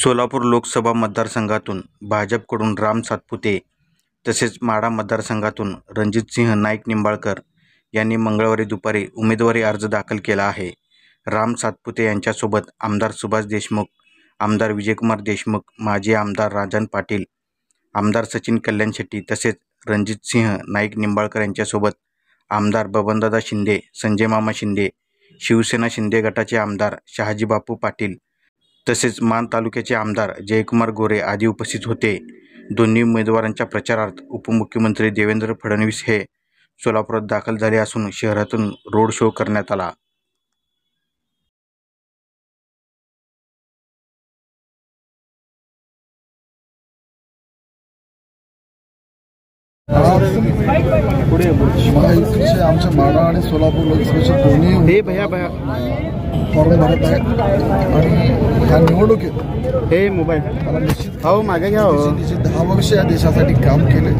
सोलापूर लोकसभा मतदारसंघातून भाजपकडून राम सातपुते तसेच माढा मतदारसंघातून रणजितसिंह नाईक निंबाळकर यांनी मंगळवारी दुपारी उमेदवारी अर्ज दाखल केला आहे। राम सातपुते यांच्यासोबत आमदार सुभाष देशमुख, आमदार विजयकुमार देशमुख, माजी आमदार राजन पाटील, आमदार सचिन कल्याण शेट्टी तसेच रणजितसिंह नाईक निंबाळकर यांच्यासोबत आमदार बबनदादा शिंदे, संजय मामा शिंदे, शिवसेना शिंदे गटाचे आमदार शहाजी बापू पाटील तसेच मान तालुक्याचे आमदार जयकुमार गोरे आदी उपस्थित होते। दोन्ही उमेदवारांच्या प्रचारार्थ उपमुख्यमंत्री देवेंद्र फडणवीस हे सोलापुरात दाखल झाले असून शहरातून रोड शो करण्यात आला। आमच्या माढा आणि सोलापूर लोकसभेच्या दोन्ही फॉर्म भरत आहेत आणि ह्या निवडणुकीत मला निश्चित मागे घ्या 10 वर्ष या देशासाठी काम केले।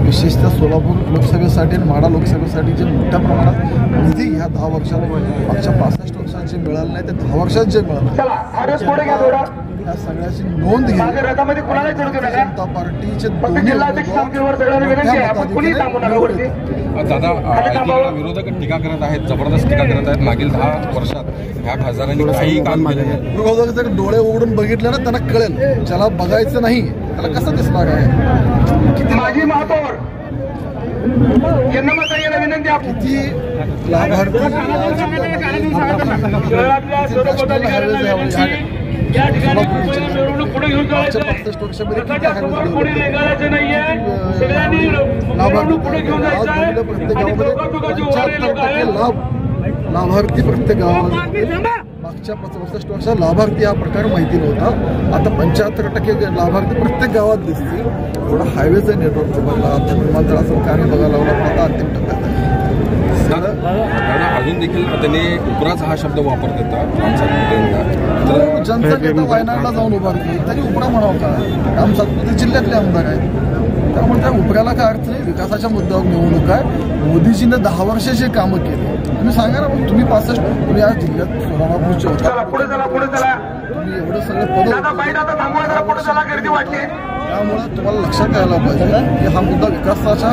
विशेषतः सोलापूर लोकसभेसाठी आणि माढा लोकसभेसाठी जे मोठ्या प्रमाणात निधी ह्या 10 वर्षात मागच्या 65 वर्षात जे मिळालं नाही ते 10 वर्षात जे मिळालं या सगळ्याची नोंद घेऊन जनता पार्टीचे दादा विरोधक टीका करत आहेत, जबरदस्त टीका करत आहेत। मागील 10 वर्षात ह्या खासदारांनी काही काम केलं नाही। विरोधक डोळे उघडून बघितले ना त्यांना कळेल, ज्याला बघायचं नाही त्याला कसं दिसणार आहे। किती माजी महापौर यांना मताला विनंती आहे, किती लाभार्थी या ठिकाणी मिरवणूक पुढे घेऊन जायचं लाभार्थी प्रत्येक गावाला मागच्या 65 वर्षात लाभार्थी हा प्रकार माहिती नव्हता। आता 75% लाभार्थी प्रत्येक गावात दिसतील। थोडा हायवेचं नेटवर्क बघला, विमानतळाचं कार्य बघायला लावला, आता अंतिम टप्प्यात आहे। अजून देखील त्यांनी उपराचा हा शब्द वापरत होता। जनता नेता वायनाडला जाऊन उभारते तरी उपरा म्हणावं का? राम सातपुते जिल्ह्यातले आमदार आहेत, त्यामुळे त्या उपऱ्याला काय अर्थ नाही। विकासाच्या मुद्द्यावर निवडणूक आहे। मोदीजीने 10 वर्ष जे कामं केले तुम्ही सांगा ना, मग तुम्ही 65 तुम्ही आज जिल्ह्यात सोलापूरचे होता, तुम्ही एवढं सगळं त्यामुळे तुम्हाला लक्षात यायला पाहिजे की हा मुद्दा विकासाच्या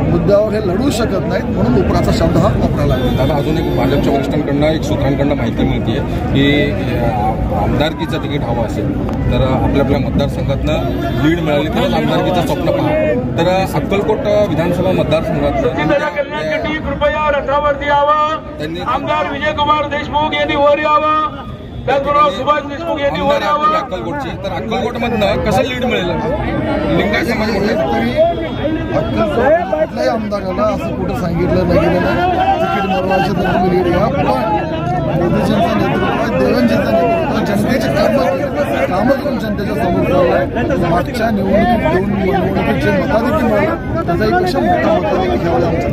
मुद्द्यावर हे लढू शकत नाहीत, म्हणून उपराचा शब्द हा वापरायला लागला। दादा अजून एक भाजपच्या वरिष्ठांकडनं एक सूत्रांकडनं माहिती मिळते की आमदारकीचं तिकीट हवं असेल तर आपल्या मतदारसंघातनं लीड मिळाली तर आमदारकीचं स्वप्न पहा। तर अक्कलकोट विधानसभा मतदारसंघात कृपया रथावरती यावं, आमदार विजयकुमार देशमुख यांनी वर यावं, त्याचबरोबर सुभाष देशमुख यांनी वर यावं। अक्कलकोटची तर अक्कलकोटमधनं कसं लीड मिळेल? लिंगायत समाज तरी कुठल्याही आमदाराला असं कुठं सांगितलं नाही गेलं नाही तिकीट मिळवायचं तर तुम्ही लीड घ्या, पण मोदीजींचं नेतृत्व, देवेंद्रजींचं नेतृत्व, जनतेचे कामं करून जनतेच्या समोर ठेवलं। मागच्या निवडणुकीत 2 निवडणुकीत जे मताधिक्य मिळालं त्याचा एक पेक्षा मोठा मताधिक्य घ्यावं आमचं।